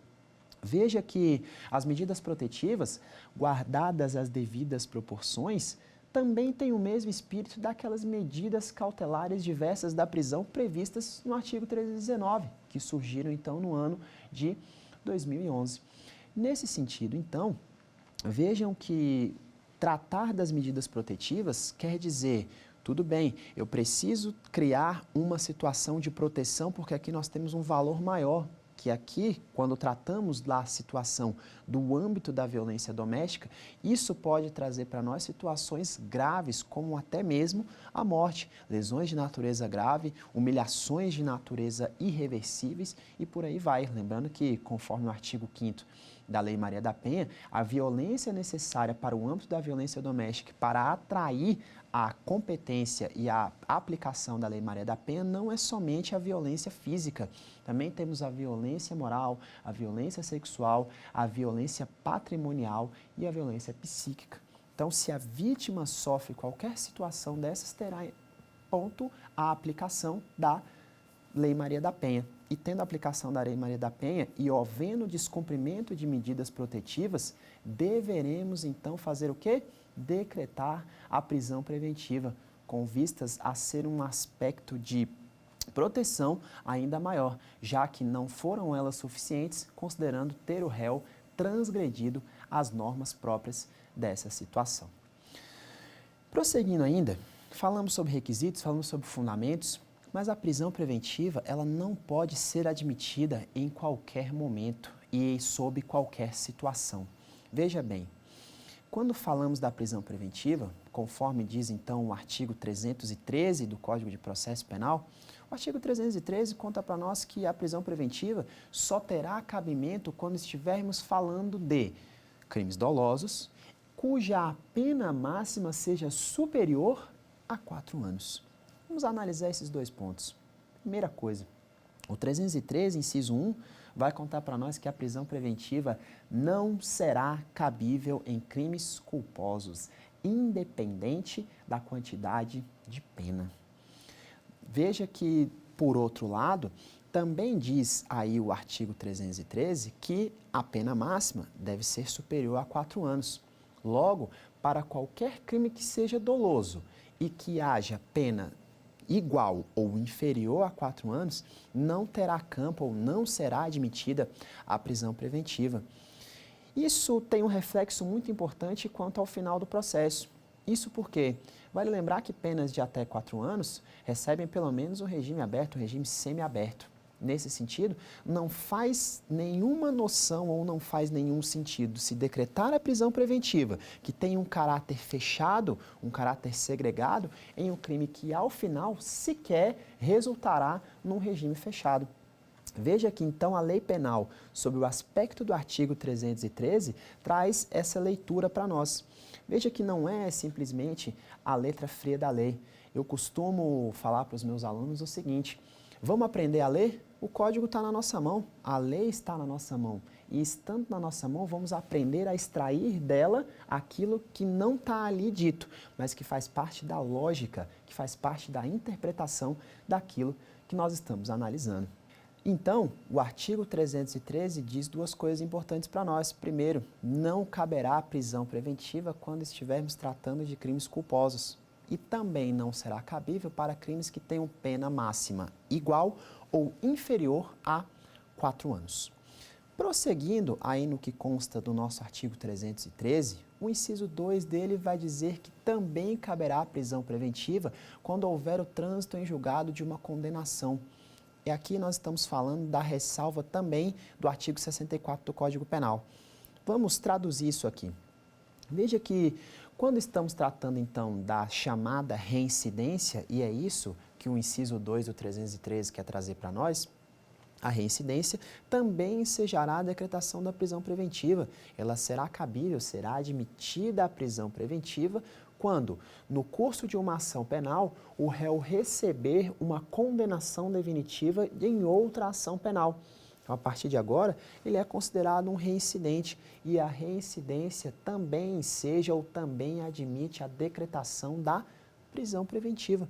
Veja que as medidas protetivas, guardadas as devidas proporções, também têm o mesmo espírito daquelas medidas cautelares diversas da prisão previstas no artigo 319, que surgiram, então, no ano de 2011. Nesse sentido, então, vejam que tratar das medidas protetivas quer dizer, tudo bem, eu preciso criar uma situação de proteção porque aqui nós temos um valor maior, que aqui, quando tratamos da situação do âmbito da violência doméstica, isso pode trazer para nós situações graves, como até mesmo a morte, lesões de natureza grave, humilhações de natureza irreversíveis e por aí vai. Lembrando que, conforme o artigo 5º da Lei Maria da Penha, a violência necessária para o âmbito da violência doméstica para atrair a competência e a aplicação da Lei Maria da Penha não é somente a violência física. Também temos a violência moral, a violência sexual, a violência patrimonial e a violência psíquica. Então, se a vítima sofre qualquer situação dessas, terá ponto a aplicação da Lei Maria da Penha. E tendo a aplicação da Lei Maria da Penha e havendo descumprimento de medidas protetivas, deveremos então fazer o quê? Decretar a prisão preventiva, com vistas a ser um aspecto de proteção ainda maior, já que não foram elas suficientes, considerando ter o réu transgredido as normas próprias dessa situação. Prosseguindo ainda, falamos sobre requisitos, falamos sobre fundamentos, mas a prisão preventiva ela não pode ser admitida em qualquer momento e sob qualquer situação. Veja bem, quando falamos da prisão preventiva, conforme diz então o artigo 313 do Código de Processo Penal, o artigo 313 conta para nós que a prisão preventiva só terá cabimento quando estivermos falando de crimes dolosos, cuja pena máxima seja superior a 4 anos. Vamos analisar esses dois pontos. Primeira coisa, o 313, inciso 1, vai contar para nós que a prisão preventiva não será cabível em crimes culposos. independente da quantidade de pena. Veja que, por outro lado, também diz aí o artigo 313 que a pena máxima deve ser superior a 4 anos. Logo, para qualquer crime que seja doloso e que haja pena igual ou inferior a 4 anos, não terá campo ou não será admitida a prisão preventiva. Isso tem um reflexo muito importante quanto ao final do processo. Isso porque vale lembrar que penas de até 4 anos recebem pelo menos um regime aberto, um regime semiaberto. Nesse sentido, não faz nenhuma noção ou não faz nenhum sentido se decretar a prisão preventiva, que tem um caráter fechado, um caráter segregado, em um crime que, ao final, sequer resultará num regime fechado. Veja que, então, a lei penal, sob o aspecto do artigo 313, traz essa leitura para nós. Veja que não é simplesmente a letra fria da lei. Eu costumo falar para os meus alunos o seguinte: vamos aprender a ler? O código está na nossa mão, a lei está na nossa mão. E estando na nossa mão, vamos aprender a extrair dela aquilo que não está ali dito, mas que faz parte da lógica, que faz parte da interpretação daquilo que nós estamos analisando. Então, o artigo 313 diz duas coisas importantes para nós. Primeiro, não caberá prisão preventiva quando estivermos tratando de crimes culposos. E também não será cabível para crimes que tenham pena máxima igual ou inferior a 4 anos. Prosseguindo aí no que consta do nosso artigo 313, o inciso 2 dele vai dizer que também caberá prisão preventiva quando houver o trânsito em julgado de uma condenação. E aqui nós estamos falando da ressalva também do artigo 64 do Código Penal. Vamos traduzir isso aqui. Veja que quando estamos tratando então da chamada reincidência, e é isso que o inciso 2 do 313 quer trazer para nós, a reincidência também ensejará a decretação da prisão preventiva. Ela será cabível, será admitida a prisão preventiva quando, no curso de uma ação penal, o réu receber uma condenação definitiva em outra ação penal. Então, a partir de agora, ele é considerado um reincidente e a reincidência também enseja ou também admite a decretação da prisão preventiva.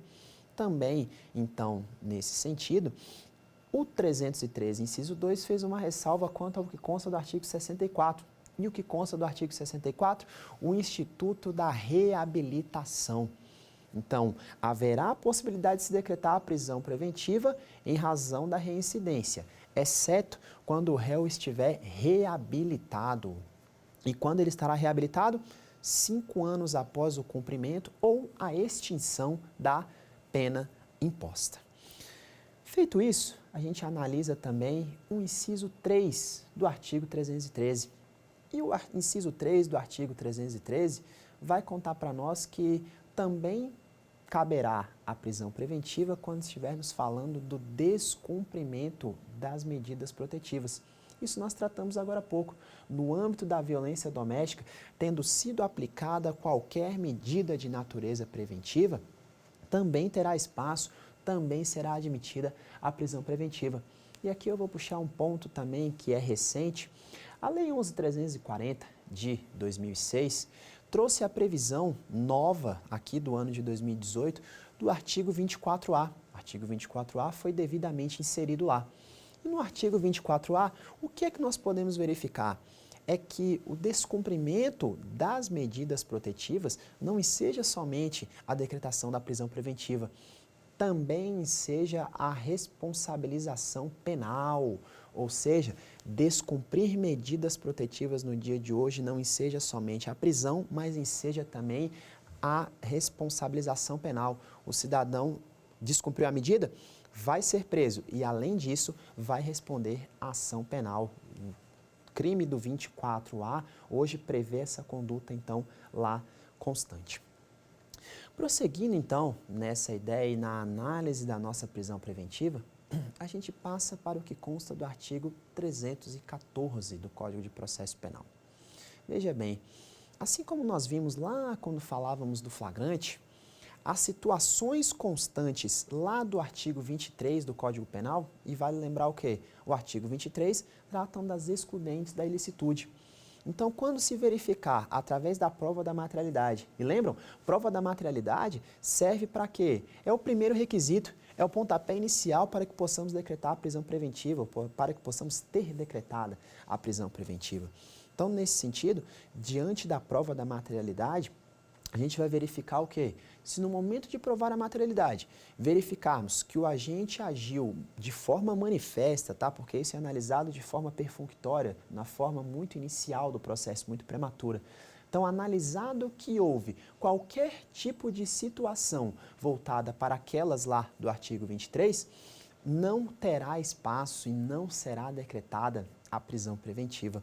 Também, então, nesse sentido, o 313, inciso 2, fez uma ressalva quanto ao que consta do artigo 64. E o que consta do artigo 64? O Instituto da Reabilitação. Então, haverá a possibilidade de se decretar a prisão preventiva em razão da reincidência, exceto quando o réu estiver reabilitado. E quando ele estará reabilitado? 5 anos após o cumprimento ou a extinção da pena imposta. Feito isso, a gente analisa também o inciso 3 do artigo 313. E o inciso 3 do artigo 313 vai contar para nós que também caberá a prisão preventiva quando estivermos falando do descumprimento das medidas protetivas. Isso nós tratamos agora há pouco. No âmbito da violência doméstica, tendo sido aplicada qualquer medida de natureza preventiva, também terá espaço, também será admitida a prisão preventiva. E aqui eu vou puxar um ponto também que é recente. A Lei 11.340 de 2006 trouxe a previsão nova aqui do ano de 2018 do artigo 24A. O artigo 24A foi devidamente inserido lá. E no artigo 24A, o que é que nós podemos verificar? É que o descumprimento das medidas protetivas não seja somente a decretação da prisão preventiva, também seja a responsabilização penal, ou seja, descumprir medidas protetivas no dia de hoje não enseja somente a prisão, mas enseja também a responsabilização penal. O cidadão descumpriu a medida, vai ser preso e, além disso, vai responder à ação penal. O crime do 24A hoje prevê essa conduta, então, lá constante. Prosseguindo, então, nessa ideia e na análise da nossa prisão preventiva, a gente passa para o que consta do artigo 314 do Código de Processo Penal. Veja bem, assim como nós vimos lá quando falávamos do flagrante, as situações constantes lá do artigo 23 do Código Penal, e vale lembrar o quê? O artigo 23 tratam das excludentes da ilicitude. Então, quando se verificar através da prova da materialidade, e lembram, prova da materialidade serve para quê? É o primeiro requisito, é o pontapé inicial para que possamos decretar a prisão preventiva, para que possamos ter decretada a prisão preventiva. Então, nesse sentido, diante da prova da materialidade, a gente vai verificar o quê? Se no momento de provar a materialidade, verificarmos que o agente agiu de forma manifesta, tá? Porque isso é analisado de forma perfunctória, na forma muito inicial do processo, muito prematura. Então, analisado que houve qualquer tipo de situação voltada para aquelas lá do artigo 23, não terá espaço e não será decretada a prisão preventiva.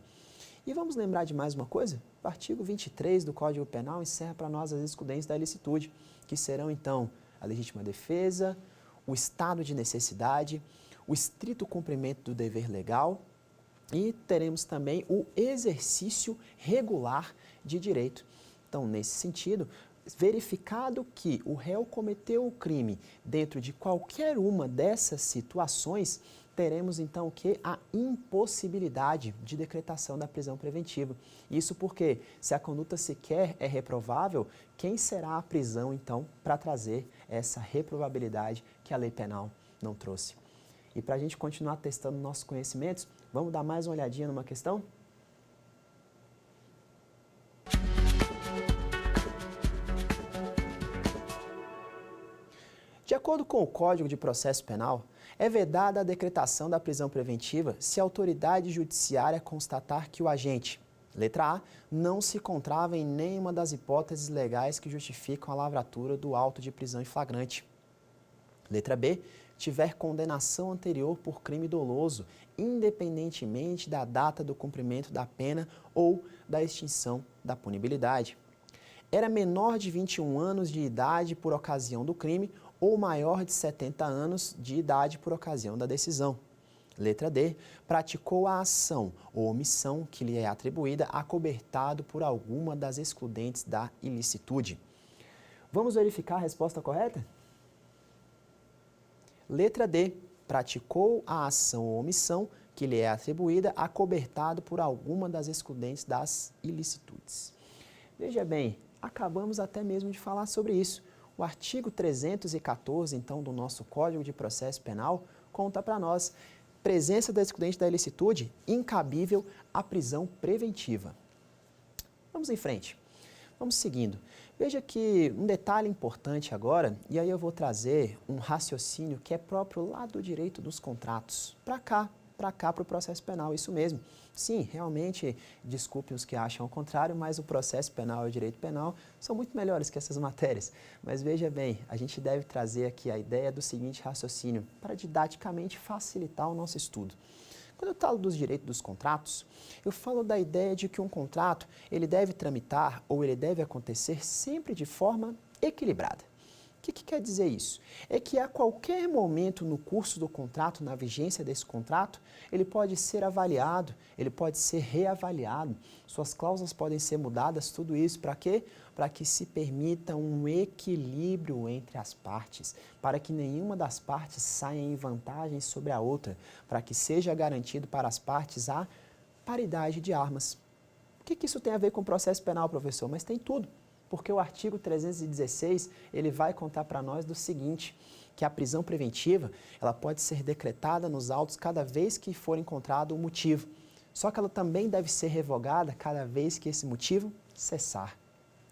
E vamos lembrar de mais uma coisa? O artigo 23 do Código Penal encerra para nós as excludentes da ilicitude, que serão, então, a legítima defesa, o estado de necessidade, o estrito cumprimento do dever legal e teremos também o exercício regular de direito. Então, nesse sentido, verificado que o réu cometeu o crime dentro de qualquer uma dessas situações, teremos então o que? A impossibilidade de decretação da prisão preventiva. Isso porque, se a conduta sequer é reprovável, quem será a prisão então para trazer essa reprovabilidade que a lei penal não trouxe? E para a gente continuar testando nossos conhecimentos, vamos dar mais uma olhadinha numa questão? De acordo com o Código de Processo Penal, é vedada a decretação da prisão preventiva se a autoridade judiciária constatar que o agente, letra A, não se encontrava em nenhuma das hipóteses legais que justificam a lavratura do auto de prisão em flagrante. Letra B, tiver condenação anterior por crime doloso, independentemente da data do cumprimento da pena ou da extinção da punibilidade. Era menor de 21 anos de idade por ocasião do crime ou maior de 70 anos de idade por ocasião da decisão. Letra D, praticou a ação ou omissão que lhe é atribuída acobertado por alguma das excludentes da ilicitude. Vamos verificar a resposta correta? Letra D, praticou a ação ou omissão que lhe é atribuída acobertado por alguma das excludentes das ilicitudes. Veja bem, acabamos até mesmo de falar sobre isso. O artigo 314, então, do nosso Código de Processo Penal, conta para nós: presença da excludente da ilicitude, incabível a prisão preventiva. Vamos em frente. Vamos seguindo. Veja que um detalhe importante agora, e aí eu vou trazer um raciocínio que é próprio lá do direito dos contratos, para cá para o processo penal, isso mesmo. Sim, realmente, desculpem os que acham o contrário, mas o processo penal e o direito penal são muito melhores que essas matérias. Mas veja bem, a gente deve trazer aqui a ideia do seguinte raciocínio, para didaticamente facilitar o nosso estudo. Quando eu falo dos direitos dos contratos, eu falo da ideia de que um contrato, ele deve tramitar ou ele deve acontecer sempre de forma equilibrada. O que quer dizer isso? É que a qualquer momento no curso do contrato, na vigência desse contrato, ele pode ser avaliado, ele pode ser reavaliado, suas cláusulas podem ser mudadas, tudo isso para quê? Para que se permita um equilíbrio entre as partes, para que nenhuma das partes saia em vantagem sobre a outra, para que seja garantido para as partes a paridade de armas. O que isso tem a ver com o processo penal, professor? Mas tem tudo. Porque o artigo 316, ele vai contar para nós do seguinte, que a prisão preventiva, ela pode ser decretada nos autos cada vez que for encontrado o motivo. Só que ela também deve ser revogada cada vez que esse motivo cessar.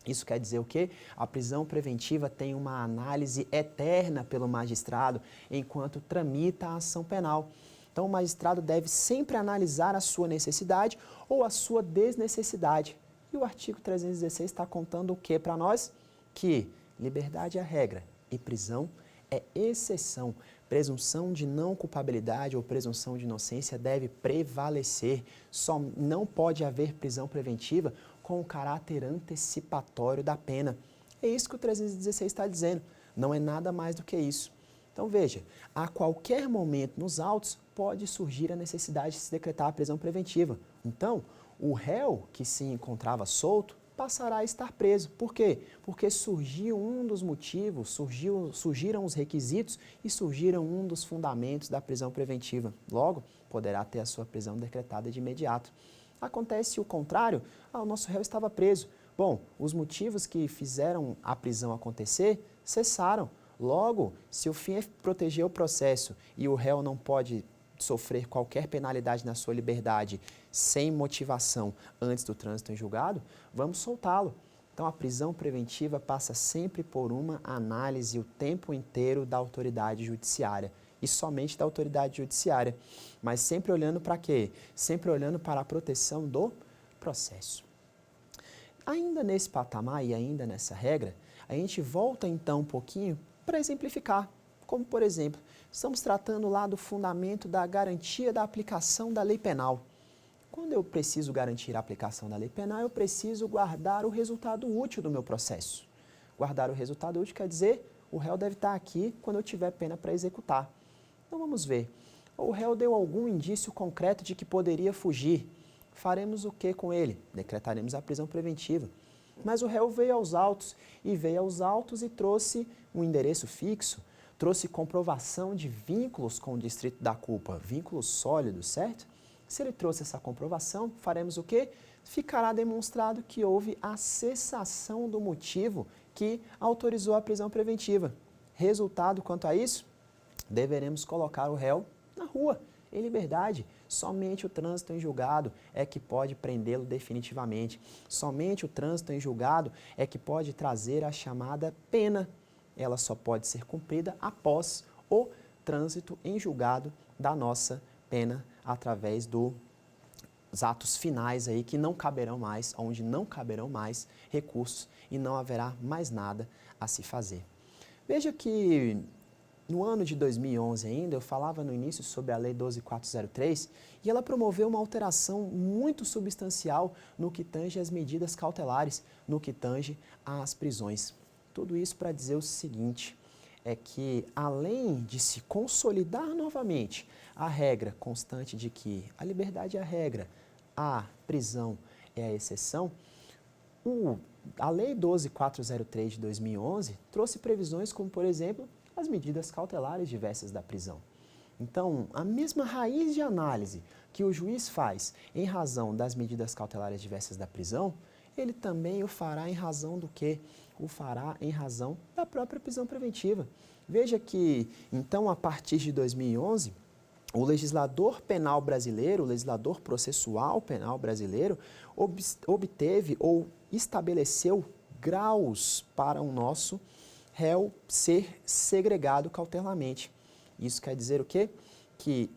Isso quer dizer o quê? A prisão preventiva tem uma análise eterna pelo magistrado enquanto tramita a ação penal. Então, o magistrado deve sempre analisar a sua necessidade ou a sua desnecessidade. E o artigo 316 está contando o que para nós? Que liberdade é a regra e prisão é exceção. Presunção de não culpabilidade ou presunção de inocência deve prevalecer. Só não pode haver prisão preventiva com o caráter antecipatório da pena. É isso que o 316 está dizendo. Não é nada mais do que isso. Então veja, a qualquer momento nos autos pode surgir a necessidade de se decretar a prisão preventiva. Então, o réu que se encontrava solto passará a estar preso. Por quê? Porque surgiu um dos motivos, surgiram os requisitos e surgiram um dos fundamentos da prisão preventiva. Logo, poderá ter a sua prisão decretada de imediato. Acontece o contrário, o nosso réu estava preso. Bom, os motivos que fizeram a prisão acontecer cessaram. Logo, se o fim é proteger o processo e o réu não pode sofrer qualquer penalidade na sua liberdade sem motivação antes do trânsito em julgado, vamos soltá-lo. Então, a prisão preventiva passa sempre por uma análise o tempo inteiro da autoridade judiciária e somente da autoridade judiciária, mas sempre olhando para quê? Sempre olhando para a proteção do processo. Ainda nesse patamar e ainda nessa regra, a gente volta então um pouquinho para exemplificar, como por exemplo, estamos tratando lá do fundamento da garantia da aplicação da lei penal. Quando eu preciso garantir a aplicação da lei penal, eu preciso guardar o resultado útil do meu processo. Guardar o resultado útil quer dizer, o réu deve estar aqui quando eu tiver pena para executar. Então vamos ver, o réu deu algum indício concreto de que poderia fugir. Faremos o que com ele? Decretaremos a prisão preventiva. Mas o réu veio aos autos e trouxe um endereço fixo, trouxe comprovação de vínculos com o distrito da culpa, vínculos sólidos, certo? Se ele trouxe essa comprovação, faremos o quê? Ficará demonstrado que houve a cessação do motivo que autorizou a prisão preventiva. Resultado quanto a isso? Deveremos colocar o réu na rua, em liberdade. Somente o trânsito em julgado é que pode prendê-lo definitivamente. Somente o trânsito em julgado é que pode trazer a chamada pena. Ela só pode ser cumprida após o trânsito em julgado da nossa pena através dos atos finais aí que não caberão mais, onde não caberão mais recursos e não haverá mais nada a se fazer. Veja que no ano de 2011 ainda, eu falava no início sobre a Lei 12.403 e ela promoveu uma alteração muito substancial no que tange às medidas cautelares, no que tange às prisões. Tudo isso para dizer o seguinte, é que além de se consolidar novamente a regra constante de que a liberdade é a regra, a prisão é a exceção, a Lei 12.403 de 2011 trouxe previsões como, por exemplo, as medidas cautelares diversas da prisão. Então, a mesma raiz de análise que o juiz faz em razão das medidas cautelares diversas da prisão, ele também o fará em razão do quê? O fará em razão da própria prisão preventiva. Veja que, então, a partir de 2011, o legislador penal brasileiro, o legislador processual penal brasileiro, obteve ou estabeleceu graus para o nosso réu ser segregado cautelarmente. Isso quer dizer o quê? Que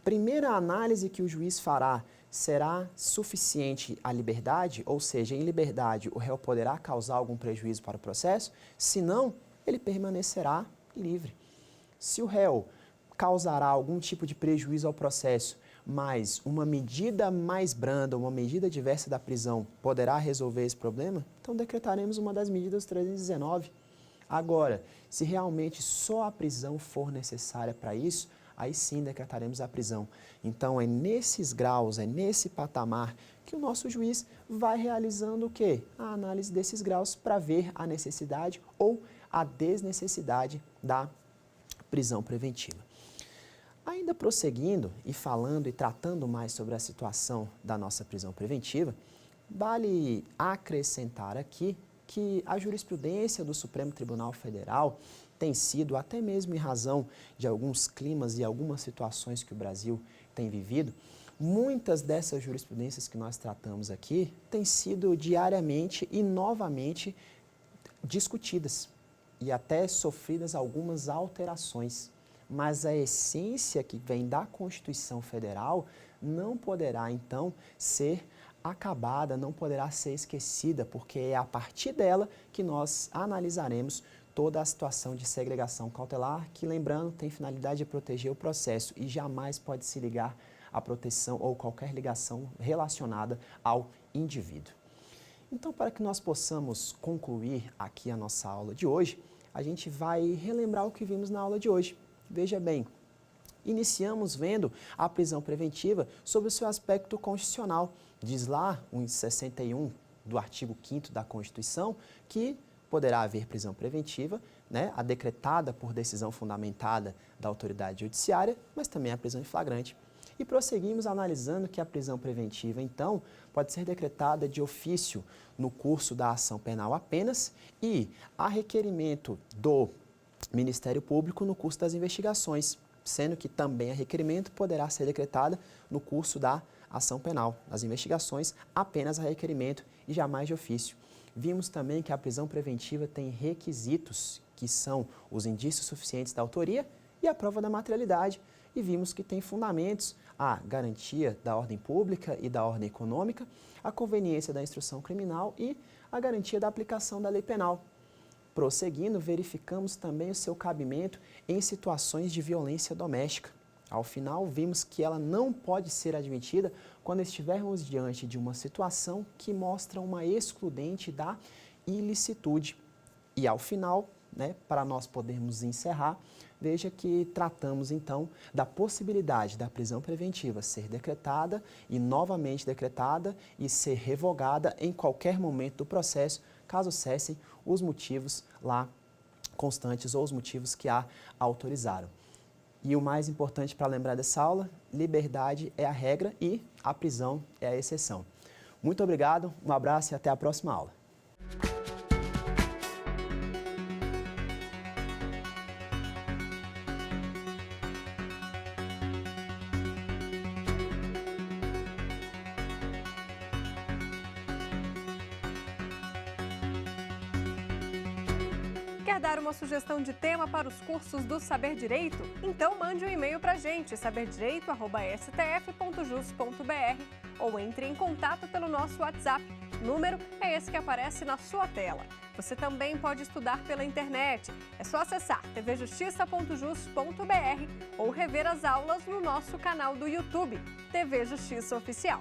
primeira análise que o juiz fará será suficiente à liberdade, ou seja, em liberdade o réu poderá causar algum prejuízo para o processo, se não, ele permanecerá livre. Se o réu causará algum tipo de prejuízo ao processo, mas uma medida mais branda, uma medida diversa da prisão poderá resolver esse problema, então decretaremos uma das medidas 319. Agora, se realmente só a prisão for necessária para isso, aí sim decretaremos a prisão. Então, é nesses graus, é nesse patamar que o nosso juiz vai realizando o quê? A análise desses graus para ver a necessidade ou a desnecessidade da prisão preventiva. Ainda prosseguindo e falando e tratando mais sobre a situação da nossa prisão preventiva, vale acrescentar aqui que a jurisprudência do Supremo Tribunal Federal tem sido, até mesmo em razão de alguns climas e algumas situações que o Brasil tem vivido, muitas dessas jurisprudências que nós tratamos aqui têm sido diariamente e novamente discutidas e até sofridas algumas alterações. Mas a essência que vem da Constituição Federal não poderá, então, ser acabada, não poderá ser esquecida, porque é a partir dela que nós analisaremos toda a situação de segregação cautelar, que, lembrando, tem finalidade de proteger o processo e jamais pode se ligar à proteção ou qualquer ligação relacionada ao indivíduo. Então, para que nós possamos concluir aqui a nossa aula de hoje, a gente vai relembrar o que vimos na aula de hoje. Veja bem, iniciamos vendo a prisão preventiva sobre o seu aspecto constitucional. Diz lá, o 61 do artigo 5º da Constituição, que poderá haver prisão preventiva, a decretada por decisão fundamentada da autoridade judiciária, mas também a prisão em flagrante. E prosseguimos analisando que a prisão preventiva, então, pode ser decretada de ofício no curso da ação penal apenas e a requerimento do Ministério Público no curso das investigações, sendo que também a requerimento poderá ser decretada no curso da ação penal, das investigações, apenas a requerimento e jamais de ofício. Vimos também que a prisão preventiva tem requisitos, que são os indícios suficientes da autoria e a prova da materialidade, e vimos que tem fundamentos a garantia da ordem pública e da ordem econômica, a conveniência da instrução criminal e a garantia da aplicação da lei penal. Prosseguindo, verificamos também o seu cabimento em situações de violência doméstica. Ao final, vimos que ela não pode ser admitida quando estivermos diante de uma situação que mostra uma excludente da ilicitude. E ao final, para nós podermos encerrar, veja que tratamos então da possibilidade da prisão preventiva ser decretada e novamente decretada e ser revogada em qualquer momento do processo, caso cessem os motivos lá constantes ou os motivos que a autorizaram. E o mais importante para lembrar dessa aula, liberdade é a regra e a prisão é a exceção. Muito obrigado, um abraço e até a próxima aula. Quer dar uma sugestão de tema para os cursos do Saber Direito? Então mande um e-mail para a gente, saberdireito@stf.jus.br, ou entre em contato pelo nosso WhatsApp. O número é esse que aparece na sua tela. Você também pode estudar pela internet. É só acessar tvjustiça.jus.br ou rever as aulas no nosso canal do YouTube, TV Justiça Oficial.